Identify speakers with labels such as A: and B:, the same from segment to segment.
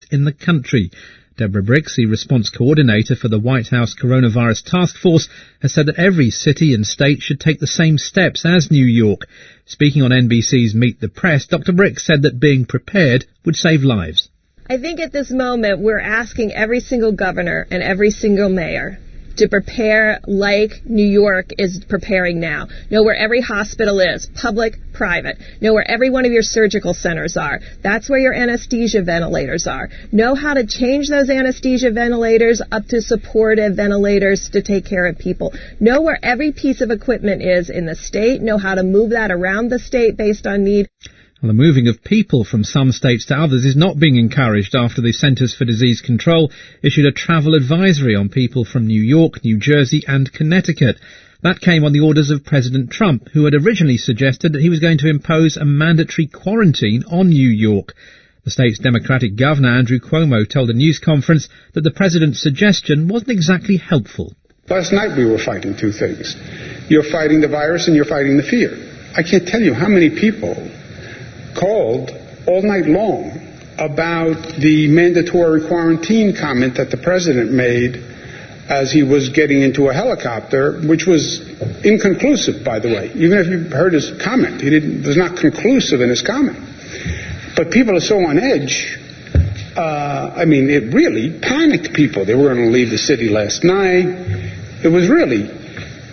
A: worst in the country. Deborah Briggs, the response coordinator for the White House Coronavirus Task Force, has said that every city and state should take the same steps as New York. Speaking on NBC's Meet the Press, Dr. Briggs said that being prepared would save lives.
B: I think at this moment we're asking every single governor and every single mayor to prepare like New York is preparing now. Know where every hospital is, public, private. Know where every one of your surgical centers are. That's where your anesthesia ventilators are. Know how to change those anesthesia ventilators up to supportive ventilators to take care of people. Know where every piece of equipment is in the state. Know how to move that around the state based on need.
A: Well, the moving of people from some states to others is not being encouraged after the Centers for Disease Control issued a travel advisory on people from New York, New Jersey and Connecticut. That came on the orders of President Trump, who had originally suggested that he was going to impose a mandatory quarantine on New York. The state's Democratic governor, Andrew Cuomo, told a news conference that the president's suggestion wasn't exactly helpful.
C: Last night we were fighting two things. You're fighting the virus and you're fighting the fear. I can't tell you how many people called all night long about the mandatory quarantine comment that the president made as he was getting into a helicopter, which was inconclusive, by the way. Even if you heard his comment, was not conclusive in his comment. But people are so on edge. It really panicked people. They were going to leave the city last night. It was really.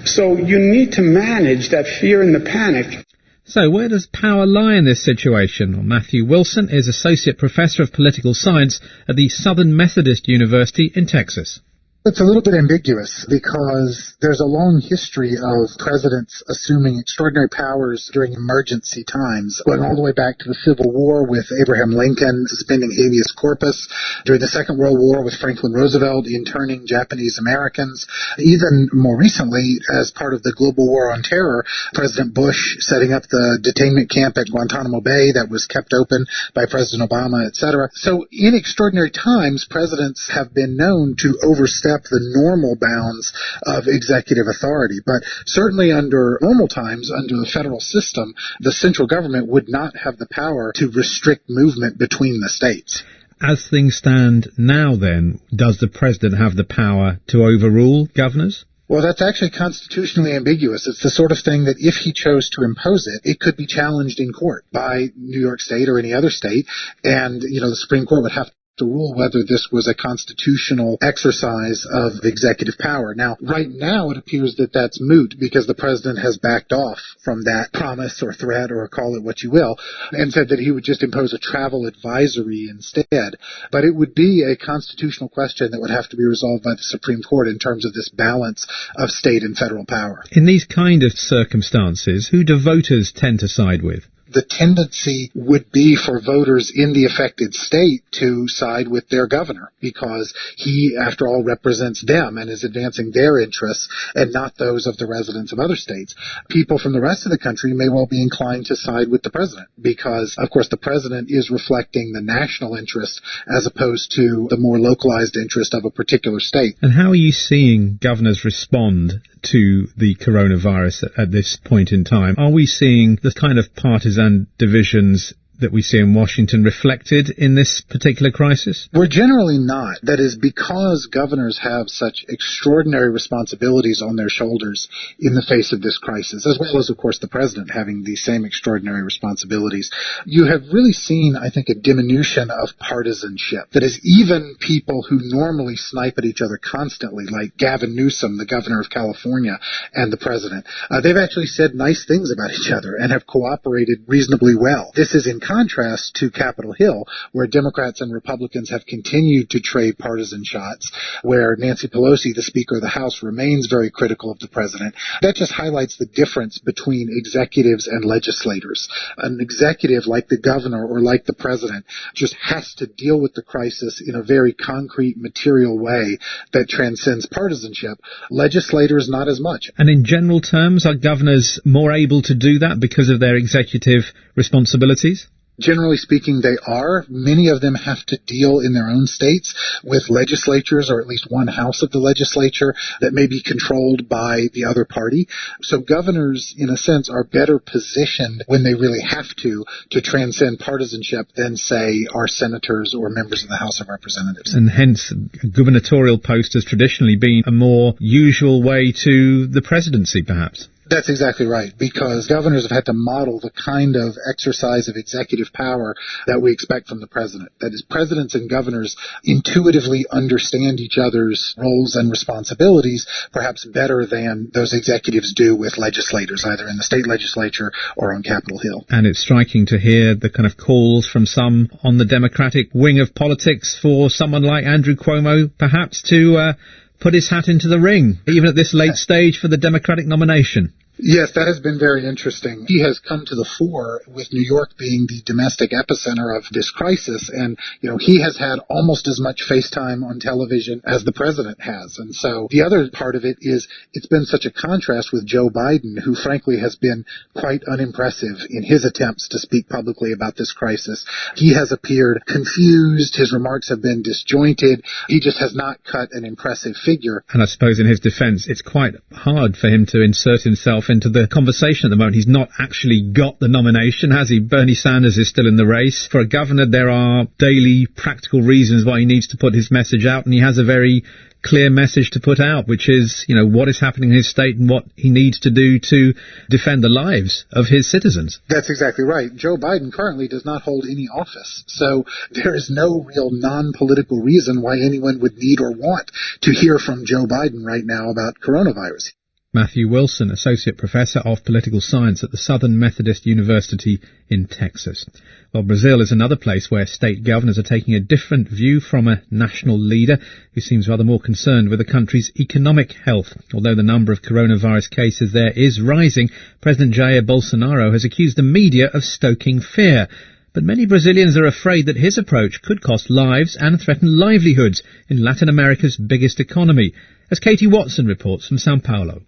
C: So you need to manage that fear and the panic.
A: So where does power lie in this situation? Well, Matthew Wilson is Associate Professor of Political Science at the Southern Methodist University in Texas.
D: It's a little bit ambiguous because there's a long history of presidents assuming extraordinary powers during emergency times, going all the way back to the Civil War with Abraham Lincoln suspending habeas corpus, during the Second World War with Franklin Roosevelt interning Japanese Americans, even more recently as part of the global war on terror, President Bush setting up the detainment camp at Guantanamo Bay that was kept open by President Obama, etc. So in extraordinary times, presidents have been known to overstep the normal bounds of executive authority. But certainly under normal times, under the federal system, the central government would not have the power to restrict movement between the states.
A: As things stand now, then, does the president have the power to overrule governors?
D: Well, that's actually constitutionally ambiguous. It's the sort of thing that if he chose to impose it, it could be challenged in court by New York State or any other state. And, the Supreme Court would have to rule whether this was a constitutional exercise of executive power. Now, right now, it appears that that's moot because the president has backed off from that promise or threat, or call it what you will, and said that he would just impose a travel advisory instead. But it would be a constitutional question that would have to be resolved by the Supreme Court in terms of this balance of state and federal power.
A: In these kind of circumstances, who do voters tend to side with?
D: The tendency would be for voters in the affected state to side with their governor because he, after all, represents them and is advancing their interests and not those of the residents of other states. People from the rest of the country may well be inclined to side with the president because, of course, the president is reflecting the national interest as opposed to the more localized interest of a particular state.
A: And how are you seeing governors respond to the coronavirus at this point in time? Are we seeing the kind of partisan divisions that we see in Washington reflected in this particular crisis?
D: We're generally not. That is because governors have such extraordinary responsibilities on their shoulders in the face of this crisis, as well as, of course, the president having these same extraordinary responsibilities. You have really seen, I think, a diminution of partisanship. That is, even people who normally snipe at each other constantly, like Gavin Newsom, the governor of California, and the president, they've actually said nice things about each other and have cooperated reasonably well. This is in contrast to Capitol Hill, where Democrats and Republicans have continued to trade partisan shots, where Nancy Pelosi, the Speaker of the House, remains very critical of the president. That just highlights the difference between executives and legislators. An executive like the governor or like the president just has to deal with the crisis in a very concrete, material way that transcends partisanship. Legislators, not as much.
A: And in general terms, are governors more able to do that because of their executive responsibilities?
D: Generally speaking, they are. Many of them have to deal in their own states with legislatures, or at least one house of the legislature that may be controlled by the other party. So governors, in a sense, are better positioned when they really have to transcend partisanship than, say, our senators or members of the House of Representatives.
A: And hence, a gubernatorial post has traditionally been a more usual way to the presidency, perhaps.
D: That's exactly right, because governors have had to model the kind of exercise of executive power that we expect from the president. That is, presidents and governors intuitively understand each other's roles and responsibilities perhaps better than those executives do with legislators, either in the state legislature or on Capitol Hill.
A: And it's striking to hear the kind of calls from some on the Democratic wing of politics for someone like Andrew Cuomo perhaps to put his hat into the ring, even at this late stage for the Democratic nomination.
D: Yes, that has been very interesting. He has come to the fore with New York being the domestic epicenter of this crisis. And, he has had almost as much FaceTime on television as the president has. And so the other part of it is it's been such a contrast with Joe Biden, who frankly has been quite unimpressive in his attempts to speak publicly about this crisis. He has appeared confused. His remarks have been disjointed. He just has not cut an impressive figure.
A: And I suppose in his defense, it's quite hard for him to insert himself into the conversation at the moment. He's not actually got the nomination, has he? Bernie Sanders is still in the race. For a governor, there are daily practical reasons why he needs to put his message out, and he has a very clear message to put out, which is, what is happening in his state and what he needs to do to defend the lives of his citizens.
D: That's exactly right. Joe Biden currently does not hold any office, so there is no real non-political reason why anyone would need or want to hear from Joe Biden right now about coronavirus.
A: Matthew Wilson, Associate Professor of Political Science at the Southern Methodist University in Texas. Well, Brazil is another place where state governors are taking a different view from a national leader who seems rather more concerned with the country's economic health. Although the number of coronavirus cases there is rising, President Jair Bolsonaro has accused the media of stoking fear. But many Brazilians are afraid that his approach could cost lives and threaten livelihoods in Latin America's biggest economy, as Katie Watson reports from Sao Paulo.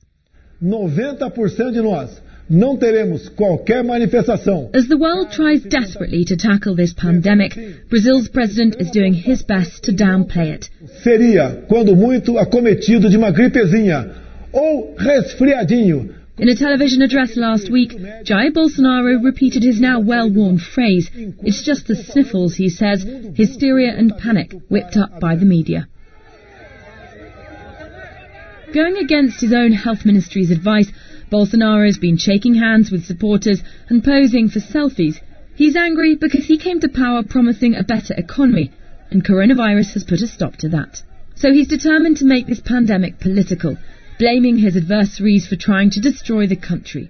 E: 90% de nós não teremos qualquer manifestação.
F: As the world tries desperately to tackle this pandemic, Brazil's president is doing his best to downplay it.
E: Seria, quando muito, acometido de uma gripezinha ou resfriadinho.
F: In a television address last week, Jair Bolsonaro repeated his now well-worn phrase. It's just the sniffles, he says, hysteria and panic whipped up by the media. Going against his own health ministry's advice, Bolsonaro has been shaking hands with supporters and posing for selfies. He's angry because he came to power promising a better economy, and coronavirus has put a stop to that. So he's determined to make this pandemic political, blaming his adversaries for trying to destroy the country.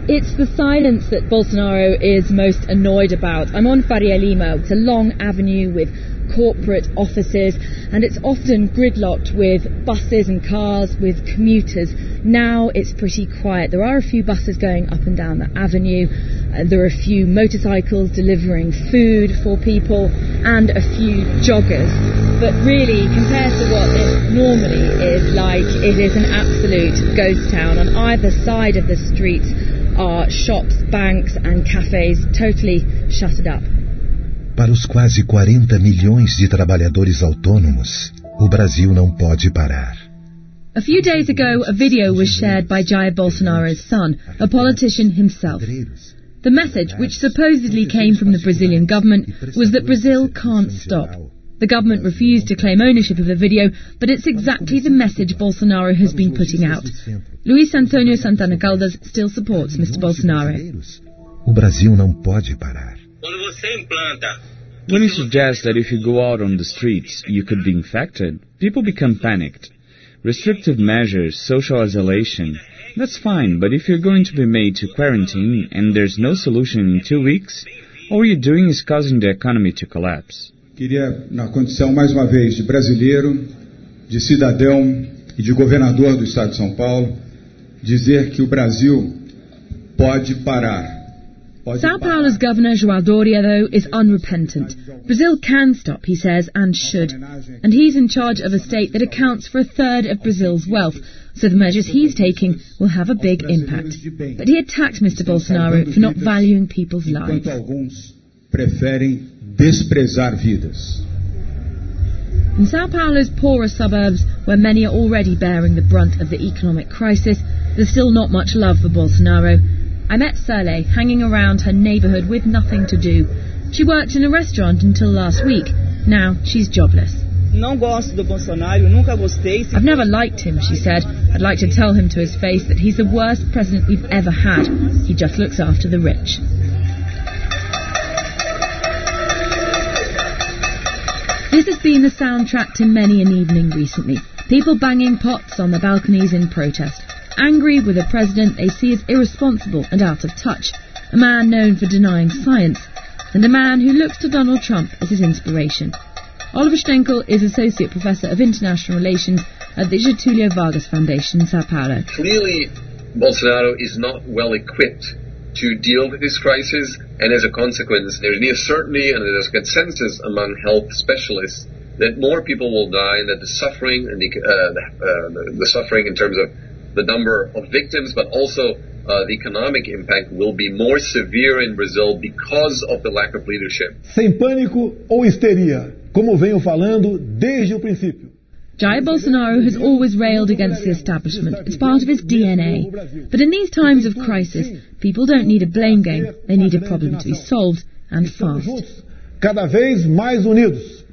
F: It's the silence that Bolsonaro is most annoyed about. I'm on Faria Lima. It's a long avenue with corporate offices, and it's often gridlocked with buses and cars, with commuters. Now it's pretty quiet. There are a few buses going up and down the avenue. There are a few motorcycles delivering food for people and a few joggers. But really, compared to what it normally is like, it is an absolute ghost town. On either side of the streets are shops, banks and cafes totally shuttered up.
G: Para os quase 40 milhões de trabalhadores autônomos, o Brasil não pode parar.
F: A few days ago, a video was shared by Jair Bolsonaro's son, a politician himself. The message, which supposedly came from the Brazilian government, was that Brazil can't stop. The government refused to claim ownership of the video, but it's exactly the message Bolsonaro has been putting out. Luis Antonio Santana Caldas still supports Mr. Bolsonaro.
G: O Brasil não pode parar.
H: When you suggest that if you go out on the streets, you could be infected, people become panicked. Restrictive measures, social isolation, that's fine, but if you're going to be made to quarantine and there's no solution in 2 weeks, all you're doing is causing the economy to collapse.
E: Queria, na condição, mais uma vez, de brasileiro, de cidadão e de governador do Estado de São Paulo, dizer que o Brasil pode parar.
F: Sao Paulo's governor, João Doria, though, is unrepentant. Brazil can stop, he says, and should. And he's in charge of a state that accounts for a third of Brazil's wealth, so the measures he's taking will have a big impact. But he attacked Mr. Bolsonaro for not valuing people's lives. In Sao Paulo's poorer suburbs, where many are already bearing the brunt of the economic crisis, there's still not much love for Bolsonaro. I met Sirle hanging around her neighbourhood with nothing to do. She worked in a restaurant until last week. Now she's jobless. I've never liked him, she said. I'd like to tell him to his face that he's the worst president we've ever had. He just looks after the rich. This has been the soundtrack to many an evening recently. People banging pots on the balconies in protest. Angry with a president they see as irresponsible and out of touch, a man known for denying science, and a man who looks to Donald Trump as his inspiration. Oliver Stenkel is Associate Professor of International Relations at the Getulio Vargas Foundation in Sao Paulo.
I: Clearly, Bolsonaro is not well equipped to deal with this crisis, and as a consequence, there's near certainty and there's consensus among health specialists that more people will die, and that the suffering and the suffering in terms of the number of victims, but also the economic impact will be more severe in Brazil because of the lack of leadership.
J: Sem pânico ou histeria, como venho falando desde o princípio.
F: Jair Bolsonaro has always railed against the establishment. It's part of his DNA. But in these times of crisis, people don't need a blame game. They need a problem to be solved, and fast.
J: Cada vez mais unidos.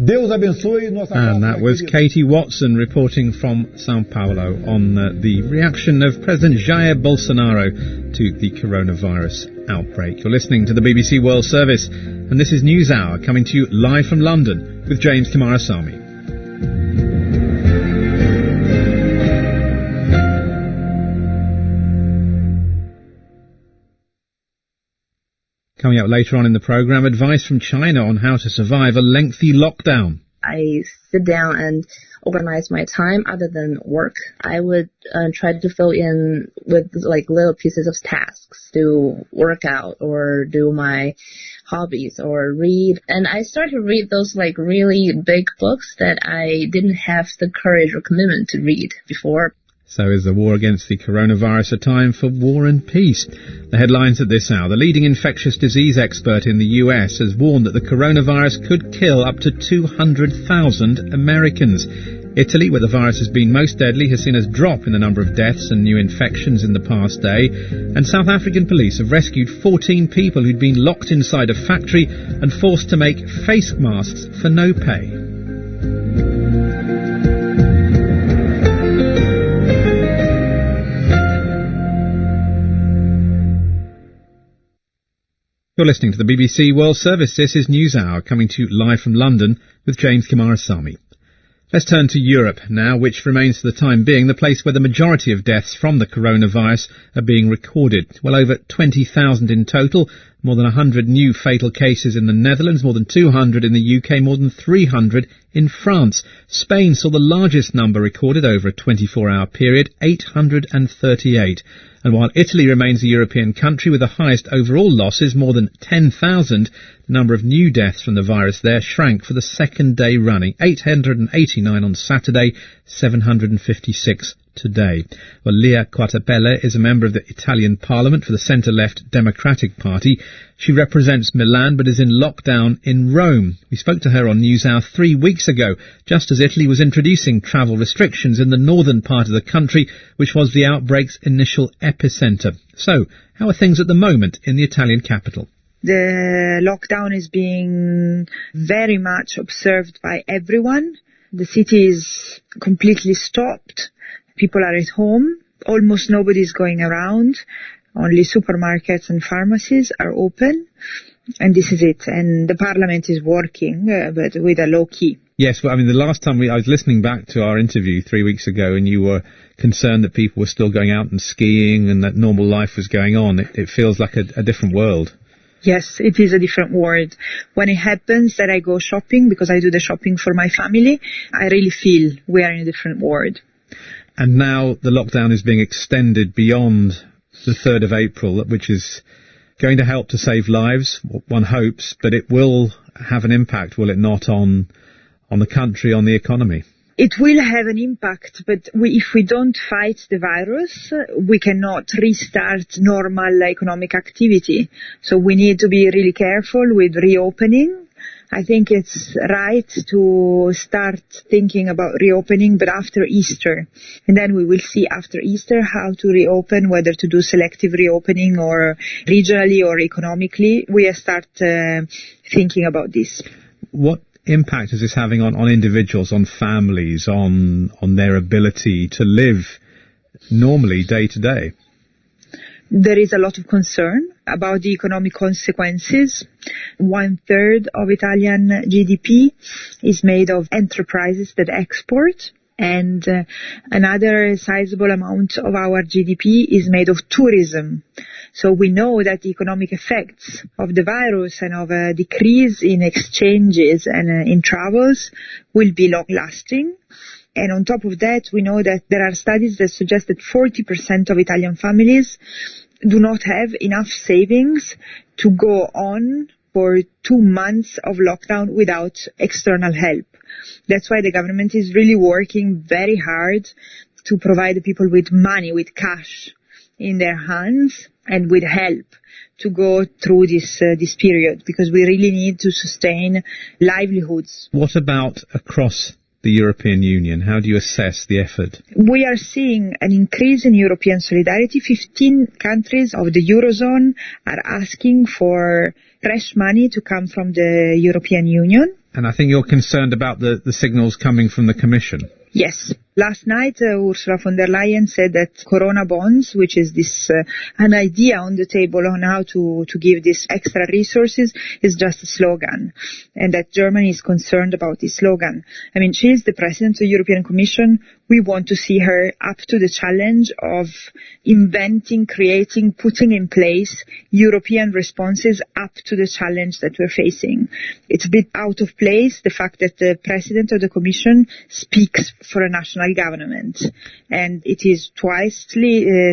J: Deus abençoe nossa.
A: And that was Katie Watson reporting from Sao Paulo on the reaction of President Jair Bolsonaro to the coronavirus outbreak. You're listening to the BBC World Service, and this is News Hour coming to you live from London with James Kimarasamy. Coming up later on in the programme, advice from China on how to survive a lengthy lockdown.
K: I sit down and organize my time other than work. I would try to fill in with like little pieces of tasks, do work out or do my hobbies or read. And I started to read those like really big books that I didn't have the courage or commitment to read before.
A: So is the war against the coronavirus a time for war and peace? The headlines at this hour. The leading infectious disease expert in the US has warned that the coronavirus could kill up to 200,000 Americans. Italy, where the virus has been most deadly, has seen a drop in the number of deaths and new infections in the past day. And South African police have rescued 14 people who'd been locked inside a factory and forced to make face masks for no pay. You're listening to the BBC World Service. This is News Hour, coming to you live from London with James Kimarasamy. Let's turn to Europe now, which remains for the time being the place where the majority of deaths from the coronavirus are being recorded. Well over 20,000 in total, more than 100 new fatal cases in the Netherlands, more than 200 in the UK, more than 300 in France. Spain saw the largest number recorded over a 24-hour period, 838. And while Italy remains the European country with the highest overall losses, more than 10,000, the number of new deaths from the virus there shrank for the second day running. 889 on Saturday, 756 today. Well, Lia Quatapelle is a member of the Italian Parliament for the centre-left Democratic Party. She represents Milan but is in lockdown in Rome. We spoke to her on NewsHour 3 weeks ago, just as Italy was introducing travel restrictions in the northern part of the country, which was the outbreak's initial epicentre. So, how are things at the moment in the Italian capital?
L: The lockdown is being very much observed by everyone. The city is completely stopped. People are at home. Almost nobody is going around. Only supermarkets and pharmacies are open. And this is it. And the parliament is working, but with a low key.
A: Yes, well, I mean, the last time I was listening back to our interview 3 weeks ago, and you were concerned that people were still going out and skiing and that normal life was going on. It feels like a different world.
L: Yes, it is a different world. When it happens that I go shopping, because I do the shopping for my family, I really feel we are in a different world.
A: And now the lockdown is being extended beyond the 3rd of April, which is going to help to save lives, one hopes, but it will have an impact, will it not, on the country, on the economy?
L: It will have an impact, but if we don't fight the virus, we cannot restart normal economic activity. So we need to be really careful with reopening. I think it's right to start thinking about reopening, but after Easter. And then we will see after Easter how to reopen, whether to do selective reopening or regionally or economically. We start thinking about this.
A: What impact is this having on individuals, on families, on their ability to live normally day to day?
L: There is a lot of concern about the economic consequences. 1/3 of Italian GDP is made of enterprises that export, and another sizable amount of our GDP is made of tourism. So we know that the economic effects of the virus and of a decrease in exchanges and in travels will be long-lasting. And on top of that, we know that there are studies that suggest that 40% of Italian families do not have enough savings to go on for 2 months of lockdown without external help. That's why the government is really working very hard to provide the people with money, with cash in their hands and with help to go through this period, because we really need to sustain livelihoods.
A: What about across the European Union? How do you assess the effort?
L: We are seeing an increase in European solidarity. 15 countries of the Eurozone are asking for fresh money to come from the European Union.
A: And I think you're concerned about the signals coming from the Commission.
L: Yes. Last night, Ursula von der Leyen said that Corona bonds, which is an idea on the table on how to give these extra resources, is just a slogan, and that Germany is concerned about this slogan. I mean, she is the president of the European Commission. We want to see her up to the challenge of inventing, creating, putting in place European responses up to the challenge that we're facing. It's a bit out of place, the fact that the president of the Commission speaks for a national government. And it is twice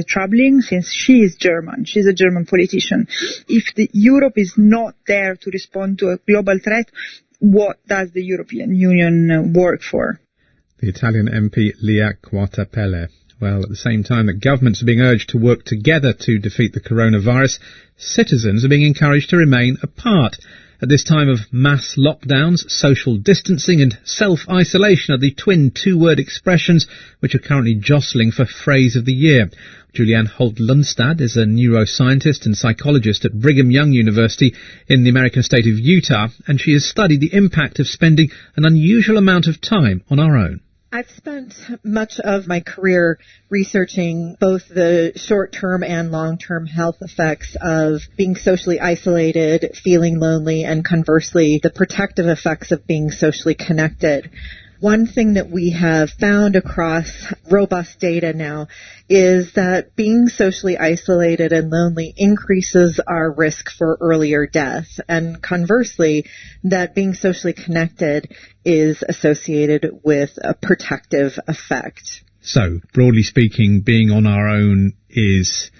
L: troubling, since she is German. She's a German politician. If Europe is not there to respond to a global threat, what does the European Union work for?
A: The Italian MP Lia Quatapelle. Well, at the same time that governments are being urged to work together to defeat the coronavirus, citizens are being encouraged to remain apart. At this time of mass lockdowns, social distancing and self-isolation are the twin two-word expressions which are currently jostling for phrase of the year. Julianne Holt-Lundstad is a neuroscientist and psychologist at Brigham Young University in the American state of Utah, and she has studied the impact of spending an unusual amount of time on our own.
M: I've spent much of my career researching both the short-term and long-term health effects of being socially isolated, feeling lonely, and conversely, the protective effects of being socially connected. One thing that we have found across robust data now is that being socially isolated and lonely increases our risk for earlier death. And conversely, that being socially connected is associated with a protective effect.
A: So, broadly speaking, being on our own is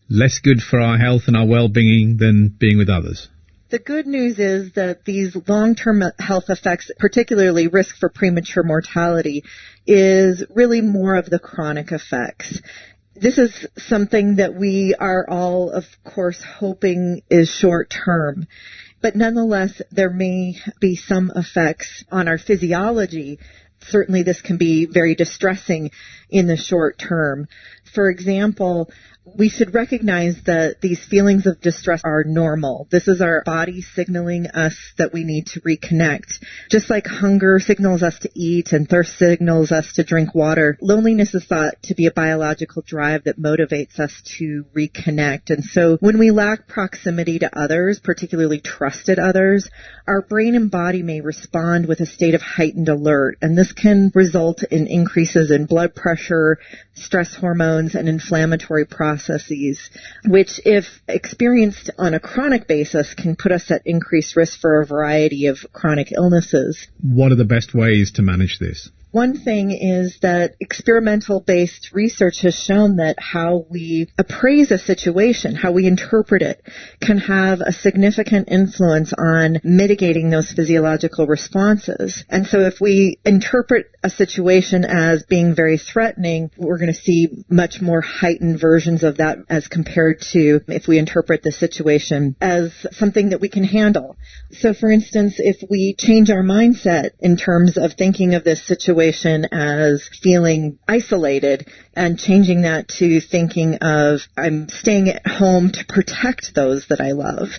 A: less good for our health and our well-being than being with others.
M: The good news is that these long-term health effects, particularly risk for premature mortality, is really more of the chronic effects. This is something that we are all, of course, hoping is short-term. But nonetheless, there may be some effects on our physiology. Certainly this can be very distressing in the short term. For example, we should recognize that these feelings of distress are normal. This is our body signaling us that we need to reconnect. Just like hunger signals us to eat and thirst signals us to drink water, loneliness is thought to be a biological drive that motivates us to reconnect. And so when we lack proximity to others, particularly trusted others, our brain and body may respond with a state of heightened alert. And this can result in increases in blood pressure, stress hormones, and inflammatory processes, which, if experienced on a chronic basis, can put us at increased risk for a variety of chronic illnesses.
A: What are the best ways to manage this?
M: One thing is that experimental-based research has shown that how we appraise a situation, how we interpret it, can have a significant influence on mitigating those physiological responses. And so if we interpret a situation as being very threatening, we're going to see much more heightened versions of that as compared to if we interpret the situation as something that we can handle. So for instance, if we change our mindset in terms of thinking of this situation as feeling isolated and changing that to thinking of I'm staying at home to protect those that I love,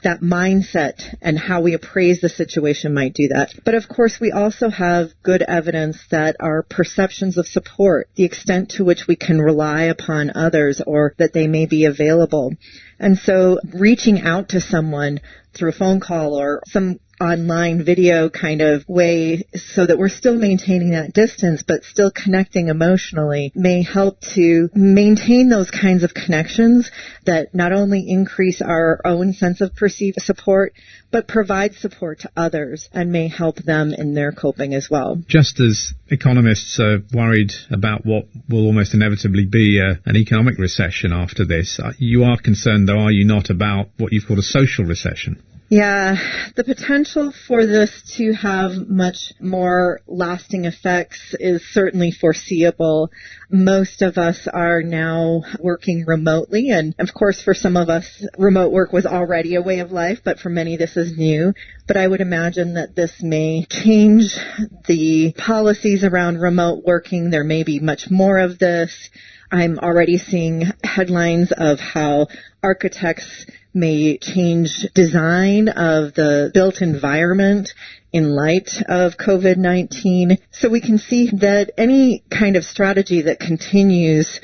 M: that mindset and how we appraise the situation might do that. But of course, we also have good evidence that our perceptions of support, the extent to which we can rely upon others or that they may be available. And so reaching out to someone through a phone call or some online video kind of way so that we're still maintaining that distance but still connecting emotionally may help to maintain those kinds of connections that not only increase our own sense of perceived support but provide support to others and may help them in their coping as well.
A: Just as economists are worried about what will almost inevitably be an economic recession after this, you are concerned, though, are you not, about what you've called a social recession?
M: Yeah, the potential for this to have much more lasting effects is certainly foreseeable. Most of us are now working remotely, and of course for some of us remote work was already a way of life, but for many this is new. But I would imagine that this may change the policies around remote working. There may be much more of this. I'm already seeing headlines of how architects may change design of the built environment in light of COVID-19. So we can see that any kind of strategy that continues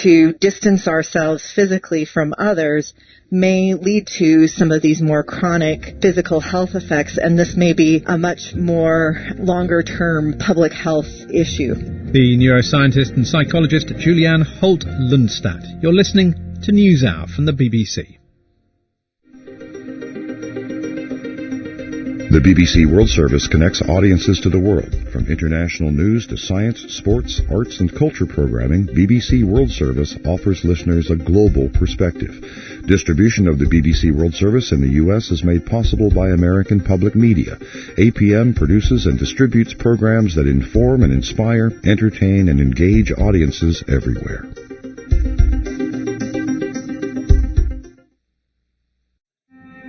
M: to distance ourselves physically from others may lead to some of these more chronic physical health effects, and this may be a much more longer-term public health issue.
A: The neuroscientist and psychologist Julianne Holt-Lundstad. You're listening to NewsHour from the BBC.
N: The BBC World Service connects audiences to the world. From international news to science, sports, arts and culture programming, BBC World Service offers listeners a global perspective. Distribution of the BBC World Service in the U.S. is made possible by American Public Media. APM produces and distributes programs that inform and inspire, entertain and engage audiences everywhere.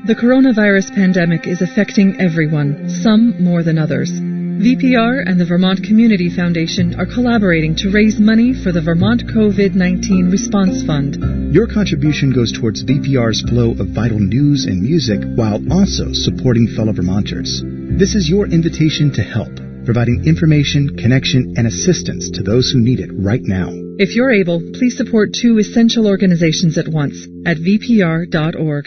O: The coronavirus pandemic is affecting everyone, some more than others. VPR and the Vermont Community Foundation are collaborating to raise money for the Vermont COVID-19 Response Fund.
P: Your contribution goes towards VPR's flow of vital news and music while also supporting fellow Vermonters. This is your invitation to help, providing information, connection, and assistance to those who need it right now.
O: If you're able, please support 2 essential organizations at once at vpr.org.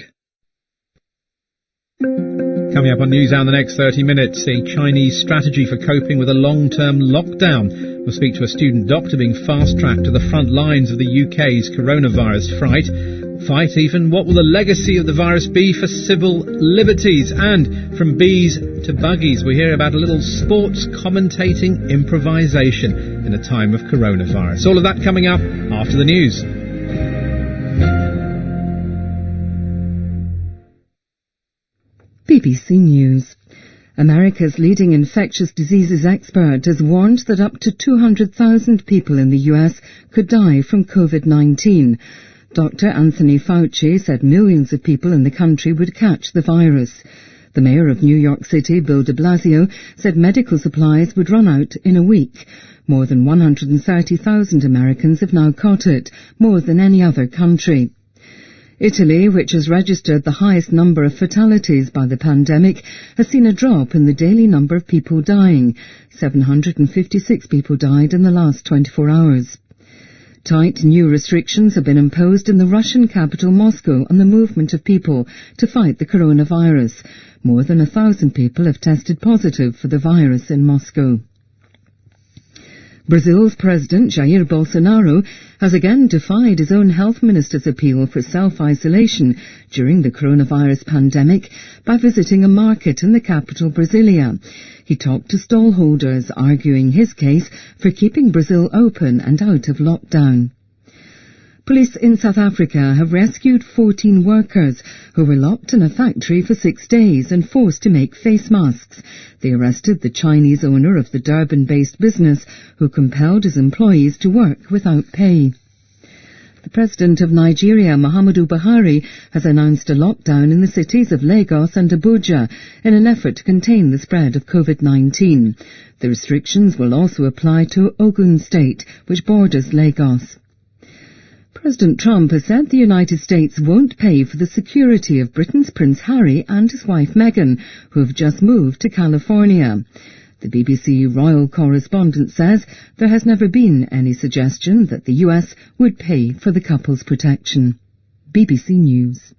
A: Coming up on NewsHour in the next 30 minutes, a Chinese strategy for coping with a long-term lockdown. We'll speak to a student doctor being fast-tracked to the front lines of the UK's coronavirus fight even. What will the legacy of the virus be for civil liberties? And from bees to buggies, we hear about a little sports commentating improvisation in a time of coronavirus. All of that coming up after the news.
Q: BBC News. America's leading infectious diseases expert has warned that up to 200,000 people in the US could die from COVID-19. Dr. Anthony Fauci said millions of people in the country would catch the virus. The mayor of New York City, Bill de Blasio, said medical supplies would run out in a week. More than 130,000 Americans have now caught it, more than any other country. Italy, which has registered the highest number of fatalities by the pandemic, has seen a drop in the daily number of people dying. 756 people died in the last 24 hours. Tight new restrictions have been imposed in the Russian capital Moscow on the movement of people to fight the coronavirus. More than 1,000 people have tested positive for the virus in Moscow. Brazil's President Jair Bolsonaro has again defied his own health minister's appeal for self-isolation during the coronavirus pandemic by visiting a market in the capital Brasilia. He talked to stallholders, arguing his case for keeping Brazil open and out of lockdown. Police in South Africa have rescued 14 workers who were locked in a factory for 6 days and forced to make face masks. They arrested the Chinese owner of the Durban-based business, who compelled his employees to work without pay. The President of Nigeria, Muhammadu Buhari, has announced a lockdown in the cities of Lagos and Abuja in an effort to contain the spread of COVID-19. The restrictions will also apply to Ogun State, which borders Lagos. President Trump has said the United States won't pay for the security of Britain's Prince Harry and his wife Meghan, who have just moved to California. The BBC royal correspondent says there has never been any suggestion that the US would pay for the couple's protection. BBC News.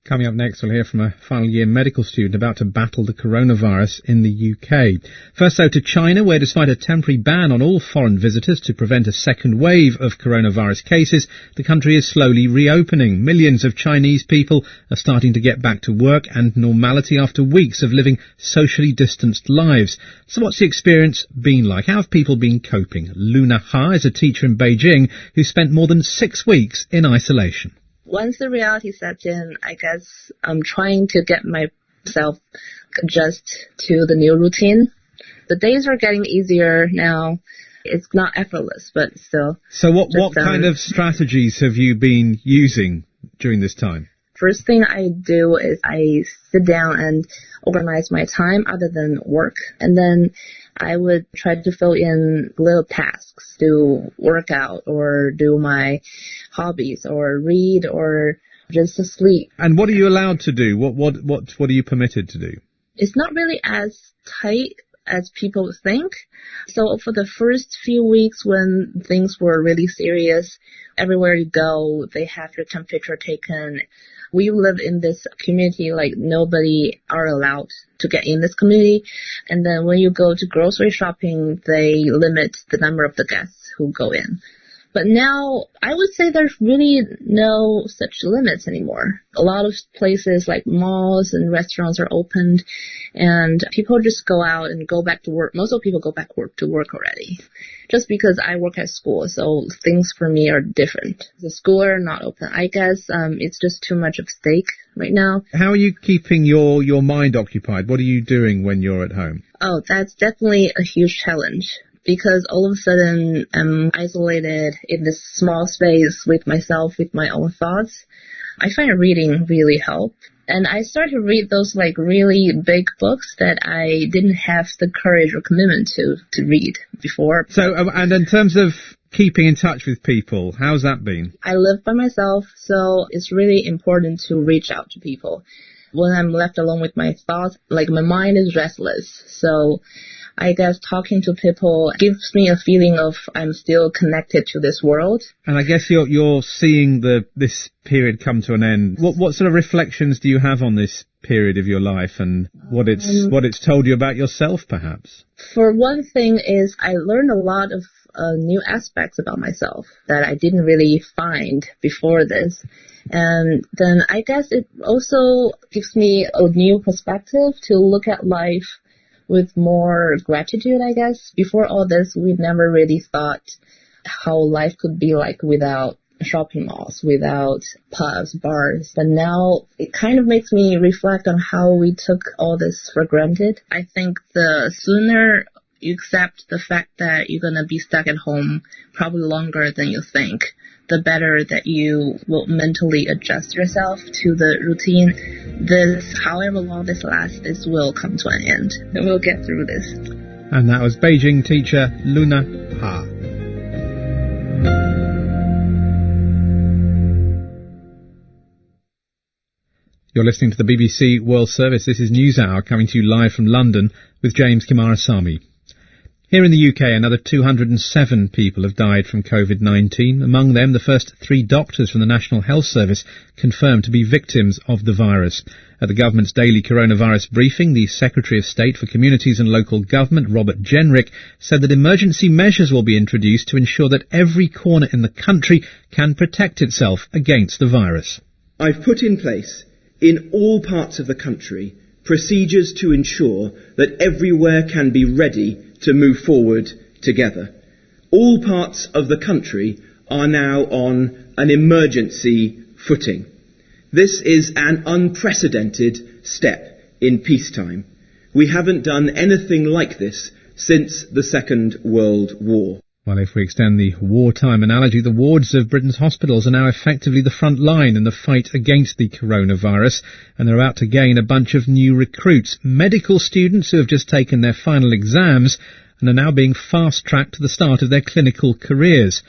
A: Coming up next, we'll hear from a final-year medical student about to battle the coronavirus in the UK. First, though, to China, where despite a temporary ban on all foreign visitors to prevent a second wave of coronavirus cases, the country is slowly reopening. Millions of Chinese people are starting to get back to work and normality after weeks of living socially distanced lives. So what's the experience been like? How have people been coping? Luna Ha is a teacher in Beijing who spent more than 6 weeks in isolation.
K: Once the reality sets in, I guess I'm trying to get myself adjust to the new routine. The days are getting easier now. It's not effortless, but still.
A: So what kind of strategies have you been using during this time?
K: First thing I do is I sit down and organize my time other than work. And then I would try to fill in little tasks, do workout or do my hobbies or read or just to sleep.
A: And what are you allowed to do? What are you permitted to do?
K: It's not really as tight as people think. So for the first few weeks when things were really serious, everywhere you go, they have your temperature taken. We live in this community like nobody are allowed to get in this community. And then when you go to grocery shopping, they limit the number of the guests who go in. But now I would say there's really no such limits anymore. A lot of places like malls and restaurants are opened and people just go out and go back to work. Most of people go back to work already. Just because I work at school, so things for me are different. The school are not open. I guess it's just too much at stake right now.
A: How are you keeping your mind occupied? What are you doing when you're at home?
K: Oh, that's definitely a huge challenge. Because all of a sudden I'm isolated in this small space with myself, with my own thoughts. I find reading really help. And I started to read those like really big books that I didn't have the courage or commitment to read before.
A: So, and in terms of keeping in touch with people, how's that been?
K: I live by myself, so it's really important to reach out to people. When I'm left alone with my thoughts, like my mind is restless. So I guess talking to people gives me a feeling of I'm still connected to this world.
A: And I guess you're seeing this period come to an end. What sort of reflections do you have on this period of your life and what it's told you about yourself, perhaps?
K: For one thing is I learned a lot of new aspects about myself that I didn't really find before this. And then I guess it also gives me a new perspective to look at life with more gratitude, I guess. Before all this, we never really thought how life could be like without shopping malls, without pubs, bars. But now it kind of makes me reflect on how we took all this for granted. I think the sooner you accept the fact that you're going to be stuck at home probably longer than you think, the better that you will mentally adjust yourself to the routine. This, however long this lasts, this will come to an end. And we'll get through this.
A: And that was Beijing teacher Luna Ha. You're listening to the BBC World Service. This is NewsHour coming to you live from London with James Kimarasamy. Here in the UK, another 207 people have died from COVID-19. Among them, the first 3 doctors from the National Health Service confirmed to be victims of the virus. At the government's daily coronavirus briefing, the Secretary of State for Communities and Local Government, Robert Jenrick, said that emergency measures will be introduced to ensure that every corner in the country can protect itself against the virus.
R: I've put in place, in all parts of the country, procedures to ensure that everywhere can be ready to move forward together. All parts of the country are now on an emergency footing. This is an unprecedented step in peacetime. We haven't done anything like this since the Second World War.
A: Well, if we extend the wartime analogy, the wards of Britain's hospitals are now effectively the front line in the fight against the coronavirus, and they're about to gain a bunch of new recruits, medical students who have just taken their final exams and are now being fast-tracked to the start of their clinical careers.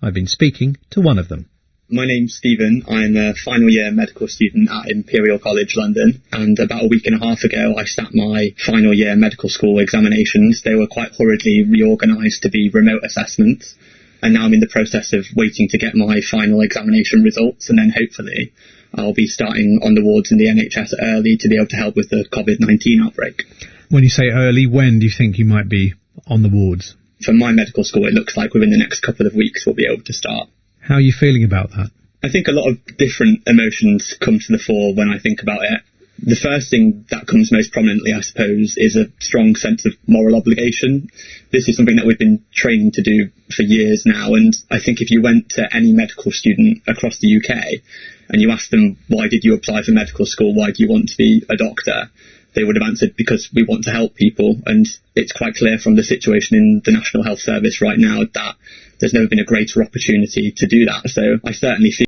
A: I've been speaking to one of them.
S: My name's Stephen. I'm a final year medical student at Imperial College London, and about a week and a half ago I sat my final year medical school examinations. They were quite hurriedly reorganised to be remote assessments, and now I'm in the process of waiting to get my final examination results, and then hopefully I'll be starting on the wards in the NHS early to be able to help with the COVID-19 outbreak.
A: When you say early, when do you think you might be on the wards?
S: For my medical school, it looks like within the next couple of weeks we'll be able to start.
A: How are you feeling about that?
S: I think a lot of different emotions come to the fore when I think about it. The first thing that comes most prominently, I suppose, is a strong sense of moral obligation. This is something that we've been training to do for years now, and I think if you went to any medical student across the UK and you asked them, why did you apply for medical school, why do you want to be a doctor, they would have answered, because we want to help people. And it's quite clear from the situation in the National Health Service right now that there's never been a greater opportunity to do that. So I certainly feel